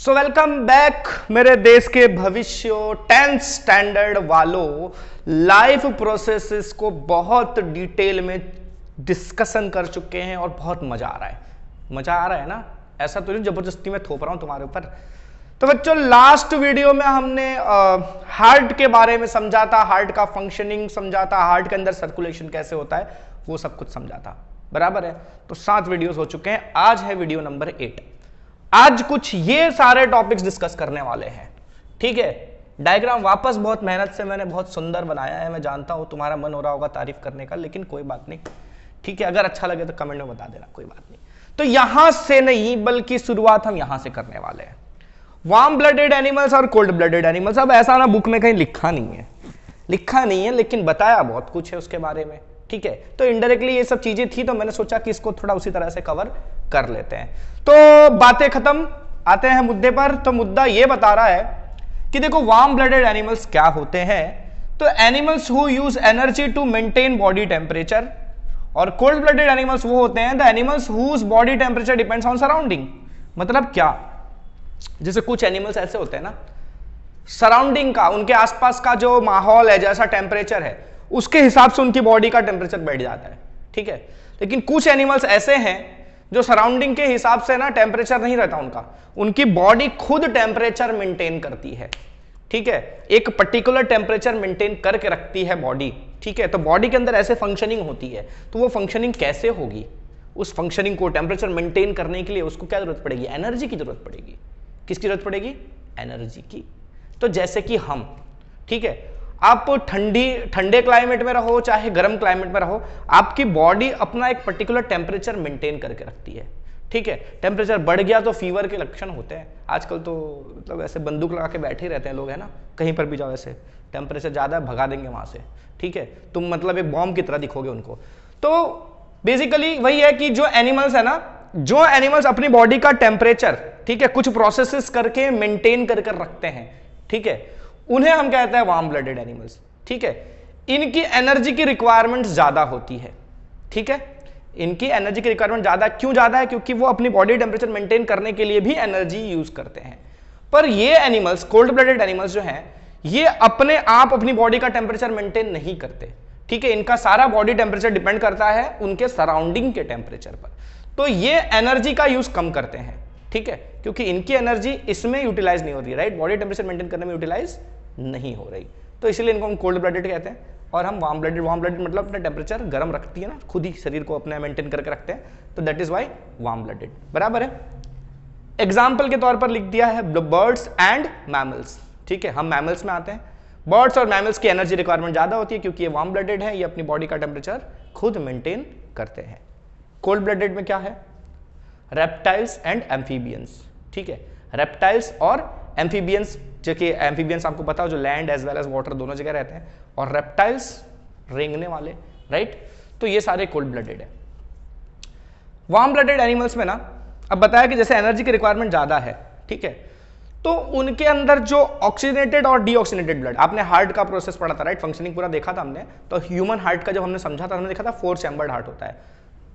So welcome back मेरे देश के भविष्य 10th स्टैंडर्ड वालों। लाइफ प्रोसेसेस को बहुत डिटेल में डिस्कशन कर चुके हैं और बहुत मजा आ रहा है। मजा आ रहा है ना? ऐसा तो नहीं जबरदस्ती में थोप रहा हूं तुम्हारे ऊपर। तो बच्चों, लास्ट वीडियो में हमने हार्ट के बारे में समझा था, हार्ट का फंक्शनिंग समझा था, हार्ट के अंदर सर्कुलेशन कैसे होता है, वो सब कुछ समझा था। बराबर है? तो 7 वीडियोस हो चुके हैं। आज है वीडियो नंबर 8। आज कुछ ये सारे टॉपिक्स डिस्कस करने वाले हैं। ठीक है? डायग्राम वापस बहुत मेहनत से मैंने बहुत सुंदर बनाया है। मैं जानता हूं तुम्हारा मन हो रहा होगा तारीफ करने का, लेकिन कोई बात नहीं। ठीक है? अगर अच्छा लगे तो कमेंट में बता देना, कोई बात नहीं। तो यहां से नहीं, बल्कि शुरुआत हम यहां से करने वाले हैं। वार्म ब्लडेड एनिमल्स और कोल्ड ब्लडेड एनिमल्स। अब ऐसा ना बुक में कहीं लिखा नहीं है, लेकिन बताया बहुत कुछ है उसके बारे में। ठीक है? तो इनडायरेक्टली ये सब चीजें थी, तो मैंने सोचा कि इसको थोड़ा उसी तरह से कवर कर लेते हैं। तो बातें खत्म, आते हैं मुद्दे पर। तो मुद्दा ये बता रहा है कि देखो, वार्म ब्लडेड एनिमल्स क्या होते हैं। तो animals who use energy to maintain body temperature, और कोल्ड ब्लडेड एनिमल्स वो होते हैं the animals whose body temperature depends on surrounding. मतलब क्या? जैसे कुछ एनिमल्स ऐसे होते हैं ना, सराउंडिंग का, उनके आसपास का जो माहौल है, जैसा टेम्परेचर है, उसके हिसाब से उनकी बॉडी का टेम्परेचर बैठ जाता है। ठीक है? लेकिन कुछ एनिमल्स ऐसे हैं जो सराउंडिंग के हिसाब से ना टेम्परेचर नहीं रहता उनका, उनकी बॉडी खुद टेम्परेचर मेंटेन करती है। ठीक है? एक पर्टिकुलर टेम्परेचर मेंटेन करके रखती है बॉडी। ठीक है? तो बॉडी के अंदर ऐसे फंक्शनिंग होती है। तो वो फंक्शनिंग कैसे होगी? उस फंक्शनिंग को, टेम्परेचर मेंटेन करने के लिए उसको क्या जरूरत पड़ेगी? एनर्जी की जरूरत पड़ेगी। किसकी जरूरत पड़ेगी? एनर्जी की। तो जैसे कि हम, ठीक है, आप ठंडे क्लाइमेट में रहो चाहे गर्म क्लाइमेट में रहो, आपकी बॉडी अपना एक पर्टिकुलर टेम्परेचर मेंटेन करके रखती है। ठीक है? टेम्परेचर बढ़ गया तो फीवर के लक्षण होते हैं। आजकल तो मतलब ऐसे बंदूक लगा के बैठे ही रहते हैं लोग, है ना? कहीं पर भी जाओ, ऐसे टेम्परेचर ज्यादा है भगा देंगे वहां से। ठीक है? तुम मतलब एक बॉम्ब की तरह दिखोगे उनको। तो बेसिकली वही है कि जो एनिमल्स है ना, जो एनिमल्स अपनी बॉडी का टेम्परेचर, ठीक है, कुछ प्रोसेसेस करके मेंटेन कर रखते हैं, ठीक है, उन्हें हम कहते हैं वार्म ब्लडेड एनिमल्स। ठीक है? इनकी एनर्जी की रिक्वायरमेंट ज्यादा होती है। ठीक है? इनकी एनर्जी की रिक्वायरमेंट ज्यादा क्यों ज्यादा है? क्योंकि वो अपनी बॉडी टेम्परेचर मेंटेन करने के लिए भी एनर्जी यूज करते हैं। पर ये एनिमल्स, कोल्ड ब्लडेड एनिमल्स जो हैं, ये अपने आप अपनी बॉडी का टेम्परेचर मेंटेन नहीं करते। ठीक है? इनका सारा बॉडी टेम्परेचर डिपेंड करता है उनके सराउंडिंग के टेम्परेचर पर। तो ये एनर्जी का यूज कम करते हैं। ठीक है? क्योंकि इनकी एनर्जी इसमें यूटिलाइज नहीं हो रही, राइट? बॉडी टेम्परेचर मेंटेन करने में यूटिलाइज नहीं हो रही, तो इसलिए इनको हम कोल्ड ब्लडेड कहते हैं। और हम वार्म ब्लडेड मतलब अपना टेम्परेचर गर्म रखती है ना, खुद ही शरीर को अपना मेंटेन करके रखते हैं, तो that is why warm blooded. बराबर है? एग्जाम्पल के तौर पर लिख दिया है बर्ड्स एंड मैमल्स। ठीक है? हम मैमल्स में आते हैं। बर्ड्स और मैमल्स की एनर्जी रिक्वायरमेंट ज्यादा होती है क्योंकि ये वार्म ब्लडेड है, ये अपनी बॉडी का टेम्परेचर खुद मेंटेन करते हैं। कोल्ड ब्लडेड में क्या है? Reptiles and amphibians. ठीक है? रेप्टाइल्स और एम्फीबियंस, जो कि एम्फीबियंस आपको पता हो जो land as well as water दोनों जगह रहते हैं, और रेप्टाइल्स रेंगने वाले, राइट? तो ये सारे कोल्ड ब्लडेड है। वार्म ब्लडेड एनिमल्स में ना, अब बताया कि जैसे एनर्जी की रिक्वायरमेंट ज्यादा है, ठीक है, तो उनके अंदर जो ऑक्सीजनेटेड और डीऑक्सीजनेटेड ब्लड, आपने हार्ट का प्रोसेस पढ़ा था, राइट? फंक्शनिंग पूरा देखा था हमने। तो ह्यूमन हार्ट का जब हमने समझा था, हमने देखा था 4 चैम्बर्ड हार्ट होता है,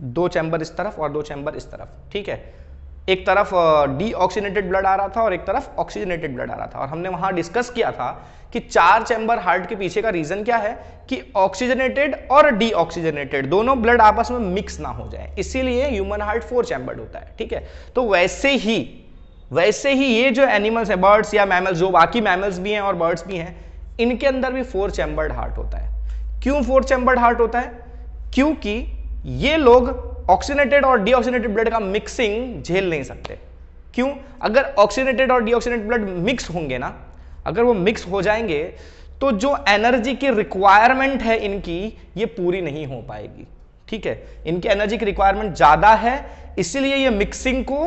2 चैम्बर इस तरफ और 2 चैम्बर इस तरफ। ठीक है? एक तरफ डीऑक्सीजनेटेड ब्लड आ रहा था और एक तरफ ऑक्सीजनेटेड ब्लड आ रहा था। और हमने वहां डिस्कस किया था कि 4 चैम्बर हार्ट के पीछे का रीजन क्या है कि ऑक्सीजनेटेड और डीऑक्सीजनेटेड दोनों ब्लड आपस में मिक्स ना हो जाए, इसीलिए ह्यूमन हार्ट 4 चैम्बर्ड होता है। ठीक है? तो वैसे ही ये जो एनिमल्स है, बर्ड्स या मैमल्स, जो बाकी मैमल्स भी हैं और बर्ड्स भी हैं, इनके अंदर भी 4 चैम्बर्ड हार्ट होता है। क्यों 4 चैम्बर्ड हार्ट होता है? क्योंकि ये लोग ऑक्सीजनेटेड और डीऑक्सीजनेटेड ब्लड का मिक्सिंग झेल नहीं सकते। क्यों? अगर ऑक्सीजनेटेड और डीऑक्सीजनेटेड ब्लड मिक्स होंगे ना, अगर वो मिक्स हो जाएंगे, तो जो एनर्जी की रिक्वायरमेंट है इनकी, ये पूरी नहीं हो पाएगी। ठीक है? इनकी एनर्जी की रिक्वायरमेंट ज्यादा है, इसीलिए ये मिक्सिंग को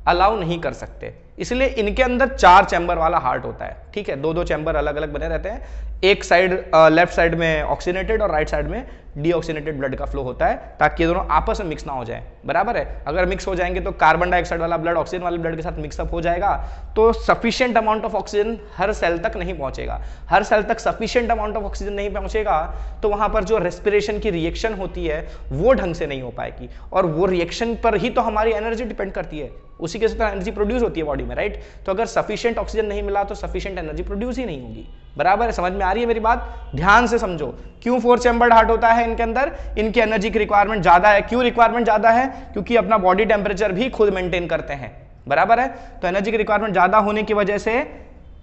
अलाउ नहीं कर सकते, इसलिए इनके अंदर 4 चैम्बर वाला हार्ट होता है। ठीक है? 2-2 चैम्बर अलग अलग बने रहते हैं। एक साइड लेफ्ट साइड में ऑक्सीजनेटेड और राइट साइड में डीऑक्सीजनेटेड ब्लड का फ्लो होता है, ताकि ये दोनों आपस में मिक्स ना हो जाए। बराबर है? अगर मिक्स हो जाएंगे तो कार्बन डाइऑक्साइड वाला ब्लड ऑक्सीजन वाले ब्लड के साथ मिक्सअप हो जाएगा, तो सफिशिएंट अमाउंट ऑफ ऑक्सीजन हर सेल तक नहीं पहुंचेगा। हर सेल तक सफिशिएंट अमाउंट ऑफ ऑक्सीजन नहीं पहुंचेगा, तो वहां पर जो रेस्पिरेशन की रिएक्शन होती है वो ढंग से नहीं हो पाएगी, और वो रिएक्शन पर ही तो हमारी एनर्जी डिपेंड करती है, उसी के साथ एनर्जी प्रोड्यूस होती है बॉडी बॉडी में, राइट। तो अगर सफिशिएंट ऑक्सीजन नहीं मिला तो सफिशिएंट एनर्जी प्रोड्यूस ही नहीं होगी, बराबर है। समझ में आ रही है मेरी बात? ध्यान से समझो। क्यों 4 चैम्बर्ड हार्ट होता है इनके अंदर? इनकी एनर्जी की रिक्वायरमेंट ज्यादा है। क्यों रिक्वायरमेंट ज्यादा है? क्योंकि अपना बॉडी टेम्परेचर भी खुद मेंटेन करते हैं, बराबर है। तो एनर्जी की रिक्वायरमेंट ज्यादा होने की वजह से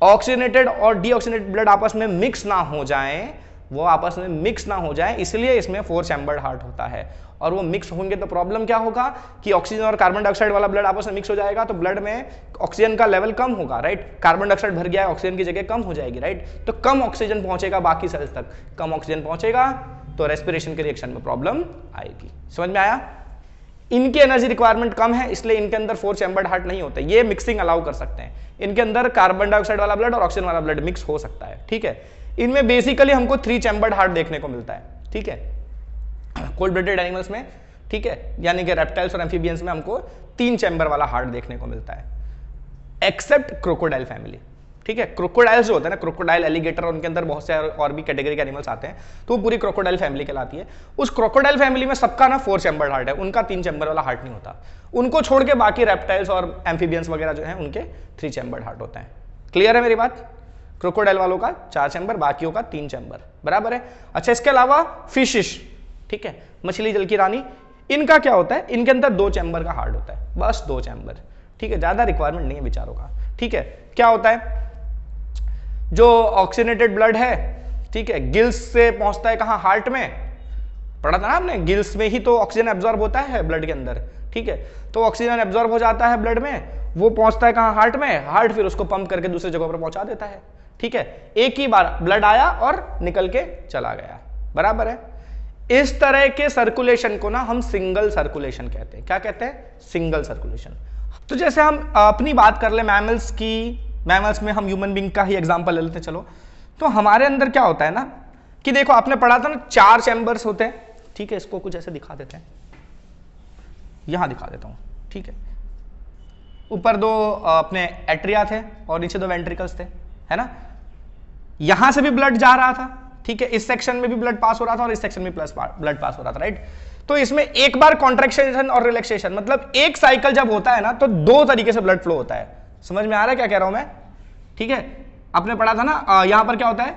ऑक्सीजनेटेड और डीऑक्सीजनेटेड ब्लड आपस में मिक्स ना हो जाए, वो आपस में मिक्स ना हो जाए, इसलिए इसमें 4 चैम्बर्ड हार्ट होता है। और वो मिक्स होंगे तो प्रॉब्लम क्या होगा कि ऑक्सीजन और कार्बन डाइऑक्साइड वाला ब्लड आपस में मिक्स हो जाएगा, तो ब्लड में ऑक्सीजन का लेवल कम होगा, राइट। कार्बन डाइऑक्साइड भर गया है, ऑक्सीजन की जगह कम हो जाएगी, राइट। तो कम ऑक्सीजन पहुंचेगा बाकी सेल्स तक, कम ऑक्सीजन पहुंचेगा तो रेस्पिरेशन के रिएक्शन में प्रॉब्लम आएगी। समझ में आया? इनकी एनर्जी रिक्वायरमेंट कम है, इसलिए इनके अंदर 4 चैम्बर्ड हार्ट नहीं होते। ये मिक्सिंग अलाउ कर सकते हैं, इनके अंदर कार्बन डाइऑक्साइड वाला ब्लड और ऑक्सीजन वाला ब्लड मिक्स हो सकता है, ठीक है। इनमें बेसिकली हमको 3 चैम्बर्ड हार्ट देखने को मिलता है, ठीक है, कोल्ड ब्लडेड एनिमल्स में, ठीक है, यानी कि रेप्टाइल्स और एम्फीबियंस में हमको 3 चैम्बर वाला हार्ट देखने को मिलता है, एक्सेप्ट क्रोकोडाइल फैमिली, ठीक है। क्रोकोडाइल्स जो होता है ना, क्रोकोडाइल, एलिगेटर, उनके अंदर बहुत से और भी कैटेगरी के एनिमल्स आते हैं, तो वो पूरी क्रोकोडाइल फैमिली कहलाती है। उस क्रोकोडाइल फैमिली में सबका ना 4 चैम्बर हार्ट है, उनका 3 चैम्बर वाला हार्ट नहीं होता। उनको छोड़ के बाकी रेप्टाइल्स और एम्फीबियंस वगैरह जो है उनके 3 चैम्बर हार्ट होते हैं। क्लियर है मेरी बात? क्रोकोडाइल वालों का 4 चैम्बर, बाकियों का 3 चैम्बर, बराबर है। अच्छा, इसके अलावा फिशिश, ठीक है, मछली जल की रानी, इनका क्या होता है? इनके अंदर 2 चैम्बर का हार्ट होता है, बस 2 चैम्बर, ठीक है, ज्यादा रिक्वायरमेंट नहीं है बेचारों का, ठीक है। क्या होता है? जो ऑक्सीजनेटेड ब्लड है, ठीक है, गिल्स से पहुंचता है कहां? हार्ट में। पढ़ा था ना आपने, गिल्स में ही तो ऑक्सीजन एब्जॉर्ब होता है ब्लड के अंदर, ठीक है। तो ऑक्सीजन एब्जॉर्ब हो जाता है ब्लड में, वो पहुंचता है कहां? हार्ट में। हार्ट फिर उसको पंप करके दूसरी जगह पर पहुंचा देता है, ठीक है। एक ही बार ब्लड आया और निकल के चला गया, बराबर है। इस तरह के सर्कुलेशन को ना हम सिंगल सर्कुलेशन कहते हैं। क्या कहते हैं? Single circulation. तो जैसे हम अपनी बात कर ले मैमल्स की, मैमल्स में हम ह्यूमन बीइंग का ही एग्जांपल ले लेते हैं, चलो। तो हमारे अंदर क्या होता है ना कि देखो, आपने पढ़ा था ना 4 चैम्बर्स होते हैं, ठीक है। इसको कुछ ऐसे दिखा देते हैं, यहां दिखा देता हूं, ठीक है। ऊपर 2 अपने एट्रिया थे और नीचे 2 वेंट्रिकल्स थे, है ना। यहां से भी ब्लड जा रहा था, ठीक है, इस सेक्शन में भी ब्लड पास हो रहा था और इस सेक्शन में ब्लड पास हो रहा था, राइट। तो इसमें एक बार कॉन्ट्रैक्शन और रिलैक्सेशन, मतलब एक साइकिल जब होता है ना तो 2 तरीके से ब्लड फ्लो होता है। समझ में आ रहा है क्या कह रहा हूं मैं? ठीक है, आपने पढ़ा था ना, यहां पर क्या होता है?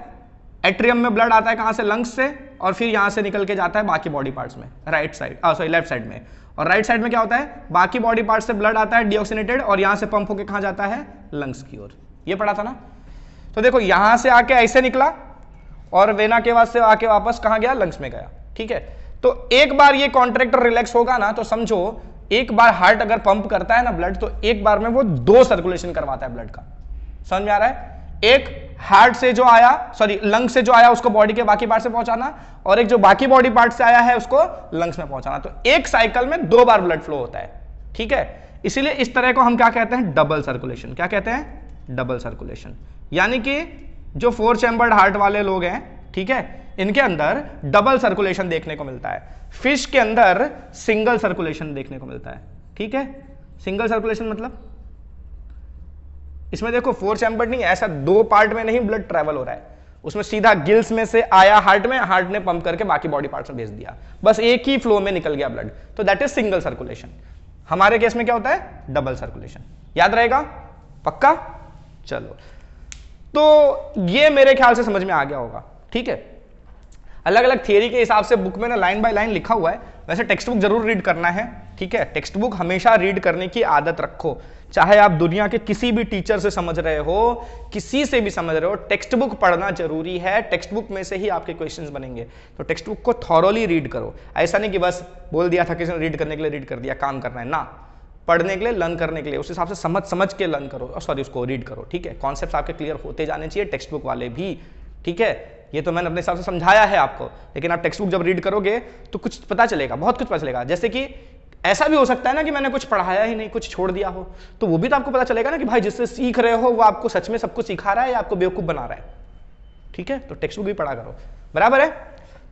एट्रियम में ब्लड आता है कहां से? लंग्स से, और फिर यहां से निकल के जाता है बाकी बॉडी पार्ट्स में, right side, sorry left side में। और राइट साइड में क्या होता है? बाकी बॉडी पार्ट से ब्लड आता है डीऑक्सीनेटेड और यहां से पंप होकर कहां जाता है? लंग्स की ओर। ये पढ़ा था ना। तो देखो, यहां से आके ऐसे निकला और वेना केवा से आके वापस कहां गया? लंग्स में गया, ठीक है। तो एक बार ये कॉन्ट्रैक्ट और रिलैक्स होगा ना, तो समझो एक बार हार्ट अगर पंप करता है ना ब्लड, तो एक बार में वो 2 सर्कुलेशन करवाता है ब्लड का। समझ में आ रहा है? एक हार्ट से जो आया, सॉरी लंग से जो आया उसको बॉडी के बाकी पार्ट से पहुंचाना, और एक जो बाकी बॉडी पार्ट से आया है उसको लंग्स में पहुंचाना। तो एक साइकिल में 2 बार ब्लड फ्लो होता है, ठीक है। इसीलिए इस तरह को हम क्या कहते हैं? Double circulation. क्या कहते हैं? Double circulation. यानी कि जो 4 चैम्बर्ड हार्ट वाले लोग हैं, ठीक है, इनके अंदर डबल सर्कुलेशन देखने को मिलता है। फिश के अंदर सिंगल सर्कुलेशन देखने को मिलता है, ठीक है। सिंगल सर्कुलेशन मतलब इसमें देखो 4 चैम्बर्ड नहीं, ऐसा 2 पार्ट में नहीं ब्लड ट्रैवल हो रहा है, उसमें सीधा गिल्स में से आया हार्ट में, हार्ट ने पंप करके बाकी बॉडी पार्ट्स में भेज दिया, बस एक ही फ्लो में निकल गया ब्लड, तो दैट इज सिंगल सर्कुलेशन। हमारे केस में क्या होता है? Double circulation. याद रहेगा? पक्का? चलो, तो ये मेरे ख्याल से समझ में आ गया होगा, ठीक है। अलग अलग थियरी के हिसाब से बुक में ना लाइन बाय लाइन लिखा हुआ है, वैसे टेक्स्ट बुक जरूर रीड करना है, ठीक है। टेक्स्ट बुक हमेशा रीड करने की आदत रखो, चाहे आप दुनिया के किसी भी टीचर से समझ रहे हो, किसी से भी समझ रहे हो, टेक्स्ट बुक पढ़ना जरूरी है। टेक्स्ट बुक में से ही आपके क्वेश्चंस बनेंगे, तो टेक्स्ट बुक को थॉरोली रीड करो। ऐसा नहीं कि बस बोल दिया था किसी ने रीड करने के लिए रीड कर दिया, काम करना है ना, पढ़ने के लिए, लर्न करने के लिए, उस हिसाब से समझ के लर्न करो, सॉरी उसको रीड करो, ठीक है। कॉन्सेप्ट्स आपके क्लियर होते जाने चाहिए, टेक्स्ट बुक वाले भी, ठीक है। ये तो मैंने अपने हिसाब से समझाया है आपको, लेकिन आप टेक्स्ट बुक जब रीड करोगे तो कुछ पता चलेगा, बहुत कुछ पता चलेगा। जैसे कि ऐसा भी हो सकता है ना कि मैंने कुछ पढ़ाया ही नहीं, कुछ छोड़ दिया हो, तो वो भी तो आपको पता चलेगा ना कि भाई जिससे सीख रहे हो वो आपको सच में सब कुछ सिखा रहा है या आपको बेवकूफ बना रहा है, ठीक है। तो टेक्स्ट बुक भी पढ़ा करो, बराबर है।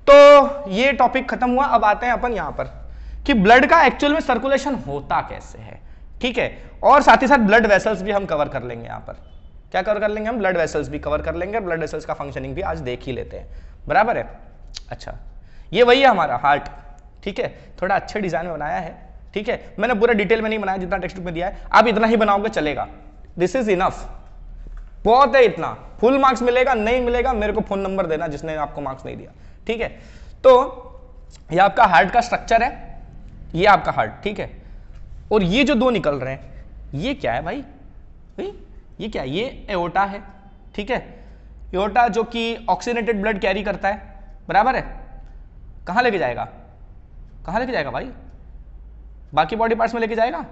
तो ये टॉपिक खत्म हुआ। अब आते हैं अपन यहां पर कि ब्लड का एक्चुअल में सर्कुलेशन होता कैसे है, ठीक है। और साथ ही साथ ब्लड वेसल्स भी हम कवर कर लेंगे। यहां पर क्या कवर कर लेंगे हम? ब्लड वेसल्स भी कवर कर लेंगे, ब्लड वेसल्स का फंक्शनिंग भी आज देख ही लेते हैं, बराबर है। अच्छा, ये वही है हमारा हार्ट, ठीक है। थोड़ा अच्छे डिजाइन में बनाया है, ठीक है। मैंने पूरा डिटेल में नहीं बनाया जितना टेक्स्ट बुक में दिया है, आप इतना ही बनाओगे चलेगा, दिस इज इनफ, बहुत है इतना। फुल मार्क्स मिलेगा नहीं मिलेगा मेरे को फोन नंबर देना जिसने आपको मार्क्स नहीं दिया, ठीक है। तो ये आपका हार्ट का स्ट्रक्चर है, ये आपका हार्ट, ठीक है। और ये जो दो निकल रहे हैं ये क्या है भाई, ये क्या है, ये एओर्टा है, ठीक है। एओर्टा जो कि ऑक्सीजनेटेड ब्लड कैरी करता है, बराबर है। कहां लेके जाएगा, कहां लेके जाएगा भाई, बाकी बॉडी पार्ट्स में लेके जाएगा।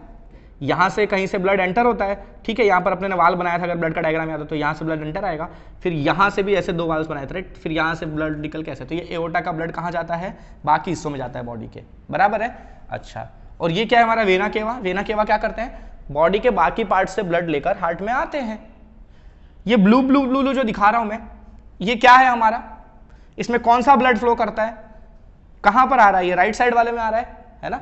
यहां से कहीं से ब्लड एंटर होता है, ठीक है। यहां पर अपने ने वाल बनाया था, अगर ब्लड का डायग्राम याद हो तो यहां से ब्लड एंटर आएगा, फिर यहां से भी ऐसे दो वाल्स बनाए थे, राइट। फिर यहां से ब्लड निकल के ऐसे, तो ये एओर्टा का ब्लड कहां जाता है, बाकी हिस्सों में जाता है बॉडी के, बराबर है। अच्छा, और ये क्या है हमारा वेना केवा। वेना केवा क्या करते हैं, बॉडी के बाकी पार्ट से ब्लड लेकर हार्ट में आते हैं। ये ब्लू ब्लू ब्लू जो दिखा रहा हूं मैं, ये क्या है हमारा, इसमें कौन सा ब्लड फ्लो करता है, कहां पर आ रहा है, ये राइट साइड वाले में आ रहा है ना।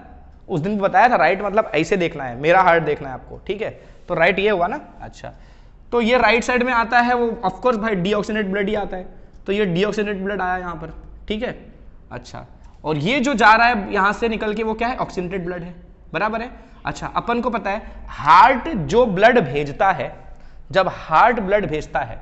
उस दिन बताया था राइट मतलब ऐसे देखना है, मेरा हार्ट देखना है आपको, ठीक है। तो राइट ये हुआ ना। अच्छा, तो ये राइट साइड में आता है, वो ऑफकोर्स भाई डीऑक्सीजनेटेड ब्लड ही आता है, तो ये डीऑक्सीजनेटेड ब्लड आया यहाँ पर, ठीक है। अच्छा, और ये जो जा रहा है यहां से निकल के वो क्या है, ऑक्सीजनेटेड ब्लड है, बराबर है। अच्छा, अपन को पता है हार्ट जो ब्लड भेजता है, जब हार्ट ब्लड भेजता है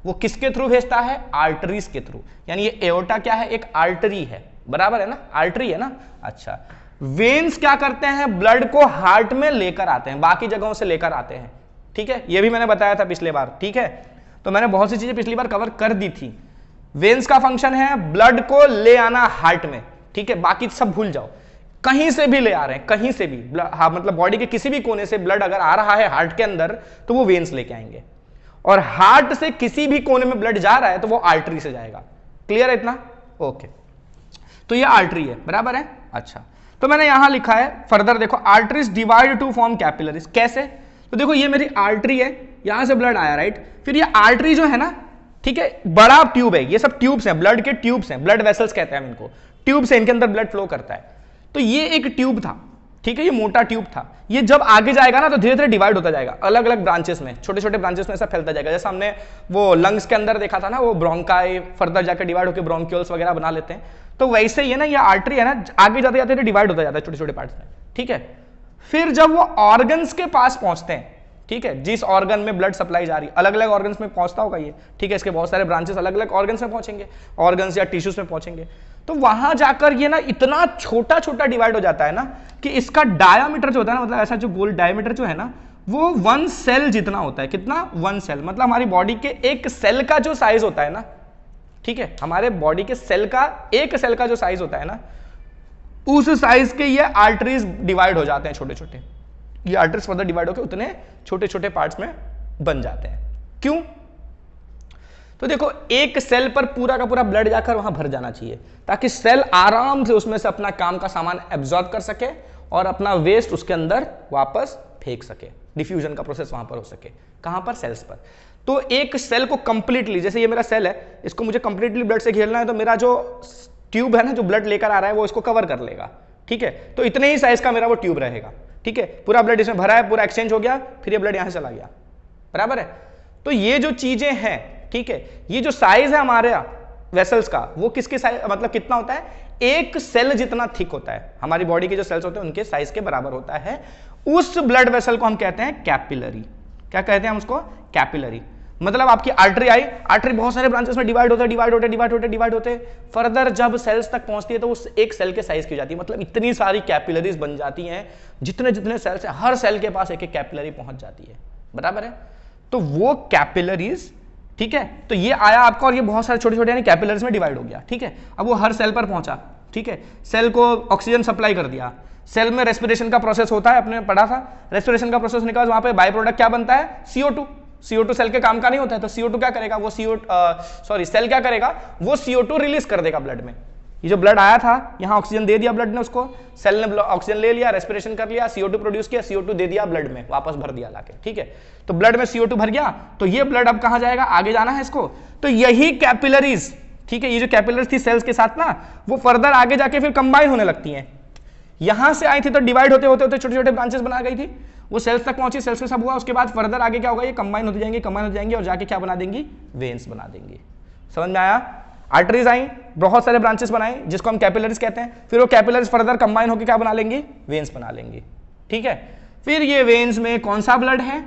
वो किसके थ्रू भेजता है, आर्टरीज के थ्रू। यानी ये एओर्टा क्या है, एक आर्टरी है, बराबर है ना, आर्टरी है ना। अच्छा, वेन्स क्या करते हैं, ब्लड को हार्ट में लेकर आते हैं, बाकी जगहों से लेकर आते हैं, ठीक है। ये भी मैंने बताया था पिछले बार, ठीक है। तो मैंने बहुत सी चीजें पिछली बार कवर कर दी थी। वेन्स का फंक्शन है ब्लड को ले आना हार्ट में, ठीक है। बाकी सब भूल जाओ, कहीं से भी ले आ रहे हैं, कहीं से भी, हाँ, मतलब बॉडी के किसी भी कोने से ब्लड अगर आ रहा है हार्ट के अंदर तो वो वेन्स लेके आएंगे, और हार्ट से किसी भी कोने में ब्लड जा रहा है तो वो आर्टरी से जाएगा। क्लियर है इतना, ओके। तो ये आर्टरी है, बराबर है। अच्छा, तो मैंने यहां लिखा है फर्दर, देखो arteries divide two form capillaries. कैसे, तो देखो ये मेरी आर्टरी है, यहां से ब्लड आया, राइट। फिर ये आर्टरी जो है ना, ठीक है, बड़ा ट्यूब है, ये सब ट्यूब्स हैं, ब्लड के ट्यूब्स हैं, ब्लड वेसल्स कहते हैं हम इनको, ट्यूब्स हैं, इनके अंदर ब्लड फ्लो करता है। तो ये एक ट्यूब था, ठीक है, ये मोटा ट्यूब था। ये जब आगे जाएगा ना तो धीरे धीरे डिवाइड होता जाएगा, अलग अलग ब्रांचेस में, छोटे छोटे ब्रांचेस में ऐसा फैलता जाएगा। जैसे हमने वो लंग्स के अंदर देखा था ना, वो ब्रोंकाई फर्दर जाकर डिवाइड होकर ब्रोंक्यूल्स वगैरह बना लेते हैं, तो वैसे ही है ना, ये आर्टरी है ना, आगे जाते जाते डिवाइड होता जाता है छोटे छोटे पार्ट्स में, ठीक है। फिर जब वो ऑर्गन्स के पास पहुंचते हैं, ठीक है, जिस ऑर्गन में ब्लड सप्लाई जा रही है, अलग अलग ऑर्गन्स में पहुंचता होगा ये, ठीक है, इसके बहुत सारे ब्रांचेस अलग अलग ऑर्गन्स में पहुंचेंगे, ऑर्गन्स या टिश्यूज में पहुंचेंगे, तो वहां जाकर ये ना इतना छोटा छोटा डिवाइड हो जाता है ना कि इसका डायामीटर जो होता है ना, मतलब ऐसा जो गोल डायामीटर जो है ना, वो 1 सेल जितना होता है। कितना, 1 सेल, मतलब हमारी बॉडी के एक सेल का जो साइज होता है ना, ठीक है, हमारे बॉडी के सेल का, एक सेल का जो साइज होता है ना, उस साइज के ये आर्टरीज डिवाइड हो जाते हैं छोटे छोटे। ये आर्टरीज फर्दर डिवाइड होकर उतने छोटे छोटे पार्ट्स में बन जाते हैं। क्यों, तो देखो एक सेल पर पूरा का पूरा ब्लड जाकर वहां भर जाना चाहिए, ताकि सेल आराम से उसमें से अपना काम का सामान एब्जॉर्ब कर सके और अपना वेस्ट उसके अंदर वापस फेंक सके, डिफ्यूजन का प्रोसेस वहां पर हो सके। कहां पर, सेल्स पर। तो एक सेल को कंप्लीटली, जैसे ये मेरा सेल है, इसको मुझे कंप्लीटली ब्लड से घेरना है, तो मेरा जो ट्यूब है ना, जो ब्लड लेकर आ रहा है, वो इसको कवर कर लेगा, ठीक है। तो इतने ही साइज का मेरा वो ट्यूब रहेगा, ठीक है। पूरा ब्लड इसमें भरा है, पूरा एक्सचेंज हो गया, फिर ये ब्लड यहां से चला गया, बराबर है। तो ये जो चीजें हैं, ठीक है, ये जो साइज है हमारे वेसल्स का, वो किसके साइज, मतलब कितना होता है, एक सेल जितना थिक होता है, हमारी बॉडी के जो सेल्स होते हैं उनके साइज के बराबर होता है। उस ब्लड वेसल को हम कहते हैं कैपिलरी। क्या कहते हैं हम उसको, कैपिलरी। मतलब आपकी आर्टरी आई, आर्टरी बहुत सारे ब्रांचेस में डिवाइड होते, फर्दर जब सेल्स तक पहुंचती है तो उस एक सेल के साइज की जाती है, मतलब इतनी सारी कैपिलरीज बन जाती हैं, जितने जितने सेल्स हैं हर सेल के पास एक एक कैपिलरी पहुंच जाती है, बराबर है। तो वो कैपिलरीज, ठीक है, तो ये आया आपका, और ये बहुत सारे छोटे छोटे यानी कैपिलरीज में डिवाइड हो गया, ठीक है। अब वो हर सेल पर पहुंचा, ठीक है, सेल को ऑक्सीजन सप्लाई कर दिया, सेल में रेस्पिरेशन का प्रोसेस होता है, अपने पढ़ा था, रेस्पिरेशन का प्रोसेस निकाल, वहां पे बाय प्रोडक्ट क्या बनता है, CO2। CO2 सेल के काम का नहीं होता है, तो CO2 क्या करेगा, वो सेल क्या करेगा, वो CO2 रिलीज कर देगा ब्लड में। ये जो ब्लड आया था, यहां ऑक्सीजन दे दिया ब्लड ने उसको, सेल ने ऑक्सीजन ले लिया, रेस्पिरेशन कर लिया, CO2 प्रोड्यूस किया, CO2 दे दिया ब्लड में, वापस भर दिया लाके, ठीक है। तो ब्लड में CO2 भर गया, तो ये ब्लड अब कहां जाएगा, आगे जाना है इसको, तो यही कैपिलरीज, ठीक है, ये जो कैपिलरीज थी सेल्स के साथ ना, वो फर्दर आगे जाके फिर कंबाइन होने लगती हैं। यहां से आई थी तो डिवाइड होते होते होते छोटे छोटे ब्रांचेस बना गई थी, वो सेल्स तक पहुंची, सेल्स में सब हुआ, उसके बाद फर्दर आगे क्या होगा, ये कंबाइन होती जाएंगी और जाके क्या बना देंगी, वेन्स बना देंगी। समझ में आया। आर्टरीज आई, बहुत सारे ब्रांचेस बनाए जिसको हम कैपिलरीज कहते हैं, फिर वो कैपिलरीज फर्दर कंबाइन होकर क्या बना लेंगी, वेन्स बना लेंगी, ठीक है। फिर ये वेन्स में कौन सा ब्लड है,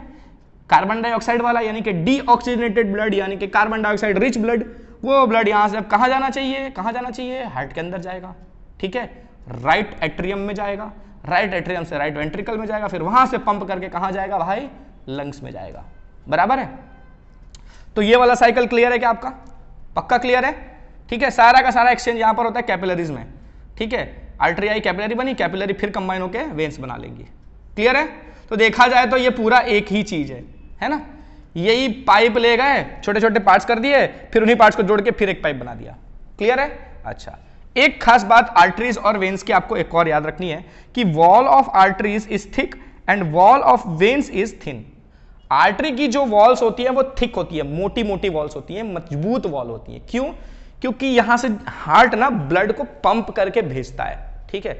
कार्बन डाइऑक्साइड वाला यानी कि डीऑक्सीजनेटेड ब्लड यानी कि कार्बन डाइऑक्साइड रिच ब्लड, वो ब्लड यहां से अब कहां जाना चाहिए, कहां जाना चाहिए, हार्ट के अंदर जाएगा, ठीक है, राइट एट्रियम में जाएगा, राइट एट्रियम से राइट वेंट्रिकल में जाएगा, फिर वहां से पंप करके कहां जाएगा भाई, लंग्स में जाएगा, बराबर है। तो ये वाला साइकिल क्लियर है क्या आपका, पक्का क्लियर है, ठीक है। सारा का सारा एक्सचेंज यहां पर होता है कैपिलरीज में, ठीक है, आर्टरी आई कैपिलरी बनी, कैपिलरी फिर कंबाइन होकर वेन्स बना लेंगी, क्लियर है। तो देखा जाए तो ये पूरा एक ही चीज है ना, यही पाइप ले गए, छोटे छोटे पार्ट्स कर दिए, फिर उन्हीं पार्ट्स को जोड़ के फिर एक पाइप बना दिया, क्लियर है। अच्छा, एक खास बात आर्टरीज और वेन्स की आपको एक और याद रखनी है कि wall of arteries is thick and wall of veins is thin. Artery की जो वॉल्स होती है वो थिक होती है, मोटी मोटी वॉल्स होती है, मजबूत वॉल होती है। क्यों? क्योंकि यहां से हार्ट ना ब्लड को पंप करके भेजता है, ठीक है।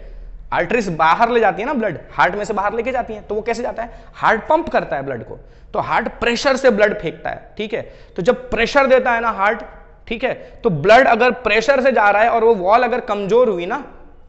आर्टरीज बाहर ले जाती है ना ब्लड, हार्ट में से बाहर लेके जाती है, तो वो कैसे जाता है, हार्ट पंप करता है ब्लड को, तो हार्ट प्रेशर से ब्लड फेंकता है, ठीक है। तो जब प्रेशर देता है ना हार्ट, ठीक है, तो ब्लड अगर प्रेशर से जा रहा है और वो वॉल अगर कमजोर हुई ना,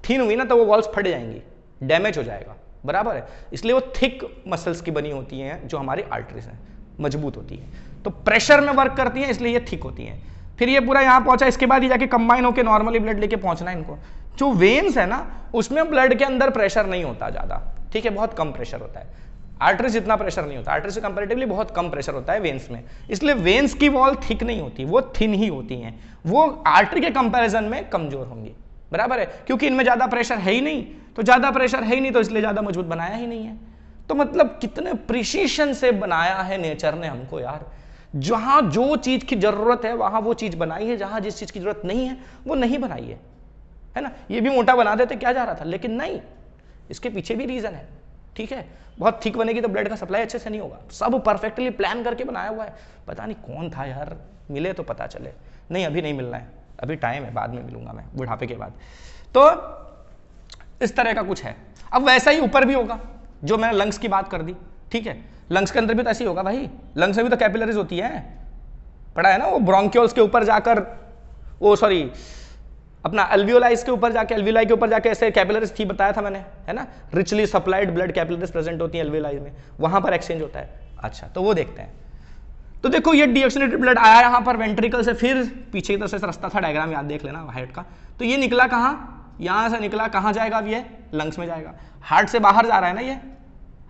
थिन हुई ना, तो वो वॉल्स फट जाएंगी, डैमेज हो जाएगा, बराबर है। इसलिए वो थिक मसल्स की बनी होती हैं जो हमारी आर्टरीज हैं, मजबूत होती है, तो प्रेशर में वर्क करती हैं, इसलिए ये थिक होती हैं। फिर ये पूरा यहां पहुंचा, इसके बाद ये जाके कंबाइन होकर नॉर्मली ब्लड लेके पहुंचना है इनको। जो वेन्स है ना, उसमें ब्लड के अंदर प्रेशर नहीं होता ज्यादा, ठीक है, बहुत कम प्रेशर होता है। आर्टरी जितना प्रेशर नहीं होता, आर्टरी से कंपैरेटिवली बहुत कम प्रेशर होता है वेन्स में, इसलिए वेन्स की वॉल थिक नहीं होती, वो थिन ही होती हैं, वो आर्टरी के कंपैरिजन में कमजोर होंगी, बराबर है, क्योंकि इनमें ज्यादा प्रेशर है ही नहीं, तो ज्यादा प्रेशर है ही नहीं, तो इसलिए ज्यादा मजबूत बनाया ही नहीं है। तो मतलब कितने प्रिसीशन से बनाया है नेचर ने हमको यार, जहां जो चीज की जरूरत है वहां वो चीज बनाई है, जहां जिस चीज की जरूरत नहीं है वो नहीं बनाई है ना। ये भी मोटा बना देते क्या जा रहा था, लेकिन नहीं, इसके पीछे भी रीजन है, ठीक है। बहुत थिक बनेगी तो ब्लड का सप्लाई अच्छे से नहीं होगा, सब परफेक्टली प्लान करके बनाया हुआ है। पता नहीं कौन था यार, मिले तो पता चले। नहीं, अभी नहीं मिलना है, अभी टाइम है, बाद में मिलूंगा मैं बुढ़ापे के बाद। तो इस तरह का कुछ है। अब वैसा ही ऊपर भी होगा, जो मैंने लंग्स की बात कर दी, ठीक है, लंग्स के अंदर भी तो ऐसे ही होगा भाई, लंग्स में भी तो कैपिलरीज होती है, पढ़ा है ना, वो ब्रोंक्यूल्स के ऊपर जाकर, वो सॉरी अपना अल्वियोलाइज के ऊपर जाके, अल्वियोलाई के ऊपर जाके ऐसे कैपिलरीज थी, बताया था मैंने, है ना, richly supplied blood capillaries present होती हैं अल्वियोलाई में, वहां पर एक्सचेंज होता है। अच्छा, तो वो देखते हैं। तो देखो ये डीऑक्सीजनेटेड ब्लड आया यहां पर वेंट्रिकल से, फिर पीछे की तरफ से रास्ता था, डायग्राम याद देख लेना हार्ट का। तो ये निकला कहां, यहां से निकला, कहां जाएगा अब ये, लंग्स में जाएगा। हार्ट से बाहर जा रहा है ना, ये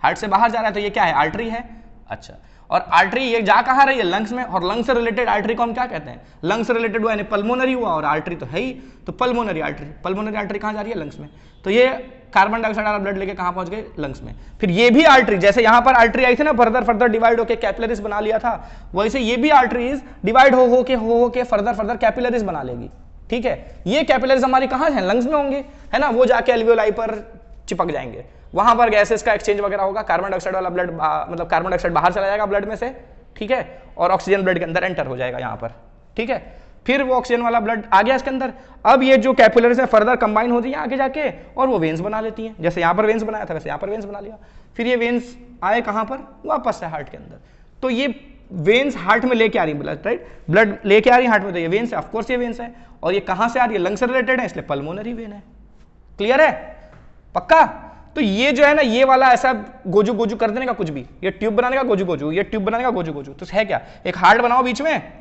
हार्ट से बाहर जा रहा है, तो ये क्या है, आर्टरी है। अच्छा, और आर्टरी ये जा कहां रही है, लंग्स में, और लंग्स से रिलेटेड आर्टरी को हम क्या कहते हैं, लंग्स से रिलेटेड हुआ यानी पल्मोनरी हुआ, और आर्टरी तो है ही, तो पल्मोनरी आर्टरी, पल्मोनरी आर्टरी कहां जा रही है, लंग्स में। तो ये कार्बन डाइऑक्साइड वाला ब्लड लेके कहां पहुंच गए, लंग्स में। फिर ये भी आर्टरी, जैसे यहां पर आर्टरी आई थी ना, फर्दर डिवाइड होकर कैपिलरीज बना लिया था, वैसे ये भी आर्टरीज डिवाइड हो के फर्दर कैपिलरीज बना लेगी, ठीक है। ये कैपिलरीज हमारी कहां है, लंग्स में होंगे, है ना, वो जाके एल्वियोलाई पर चिपक जाएंगे, वहां पर गैसेस का एक्सचेंज वगैरह होगा, कार्बन डाइऑक्साइड वाला ब्लड, मतलब कार्बन डाइऑक्साइड बाहर चला जाएगा ब्लड में से, ठीक है, और ऑक्सीजन ब्लड के अंदर एंटर हो जाएगा यहां पर, ठीक है। फिर वो ऑक्सीजन वाला ब्लड आ गया इसके अंदर, अब ये जो कैपिलरीज है फर्दर कंबाइन होती है आगे जाके, और वो वेन्स बना लेती हैं, जैसे यहां पर वेन्स बनाया था वैसे यहां पर वेन्स बना लिया। फिर ये वेन्स आए कहां पर, वापस से हार्ट के अंदर। तो ये वेन्स हार्ट में लेके आ रही है ब्लड, राइट, ब्लड लेके आ रही है हार्ट में, तो ये वेन्स है, ऑफकोर्स ये वेन्स है, और ये कहां से आ रही है, लंग से रिलेटेड है, इसलिए पल्मोनरी वेन है, क्लियर है, पक्का। तो ये जो है ना, ये वाला ऐसा गोजू गोजू कर देने का कुछ भी, ये ट्यूब बनाने का गोजू गोजू, ये ट्यूब बनाने का गोजू गोजू, तो है क्या, एक हार्ट बनाओ बीच में,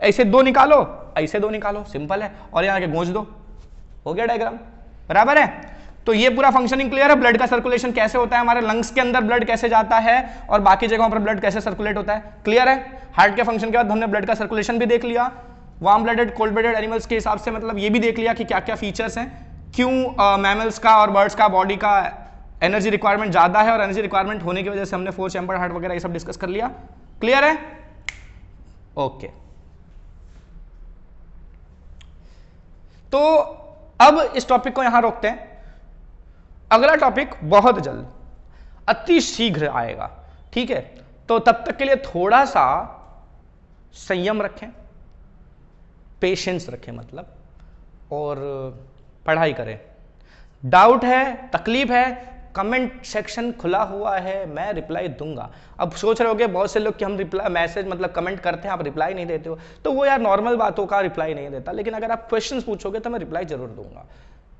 ऐसे दो निकालो, ऐसे दो निकालो, सिंपल है, और यहां के गूंज दो, हो गया डायग्राम, बराबर है। तो ये पूरा फंक्शनिंग क्लियर है, ब्लड का सर्कुलेशन कैसे होता है, हमारे लंग्स के अंदर ब्लड कैसे जाता है, और बाकी जगहों पर ब्लड कैसे सर्कुलेट होता है, क्लियर है। हार्ट के फंक्शन के बाद हमने ब्लड का सर्कुलेशन भी देख लिया, warm blooded cold blooded animals के हिसाब से, मतलब ये भी देख लिया कि क्या क्या फीचर्स हैं, क्यों मैमल्स का और बर्ड्स का बॉडी का एनर्जी रिक्वायरमेंट ज्यादा है, और एनर्जी रिक्वायरमेंट होने की वजह से हमने 4 चैम्बर हार्ट वगैरह ये सब डिस्कस कर लिया, क्लियर है, ओके। तो अब इस टॉपिक को यहां रोकते हैं, अगला टॉपिक बहुत जल्द, अति शीघ्र आएगा, ठीक है। तो तब तक के लिए थोड़ा सा संयम रखें, पेशेंस रखें मतलब, और पढ़ाई करें। डाउट है, तकलीफ है, कमेंट सेक्शन खुला हुआ है, मैं रिप्लाई दूंगा। अब सोच रहे होगे बहुत से लोग कि हम रिप्लाई मैसेज मतलब कमेंट करते हैं, आप रिप्लाई नहीं देते हो, तो वो यार नॉर्मल बातों का रिप्लाई नहीं देता, लेकिन अगर आप क्वेश्चंस पूछोगे तो मैं रिप्लाई जरूर दूंगा।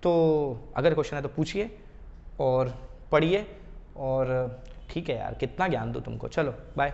तो अगर क्वेश्चन है तो पूछिए और पढ़िए, और ठीक है यार, कितना ज्ञान दूं तुमको, चलो बाय।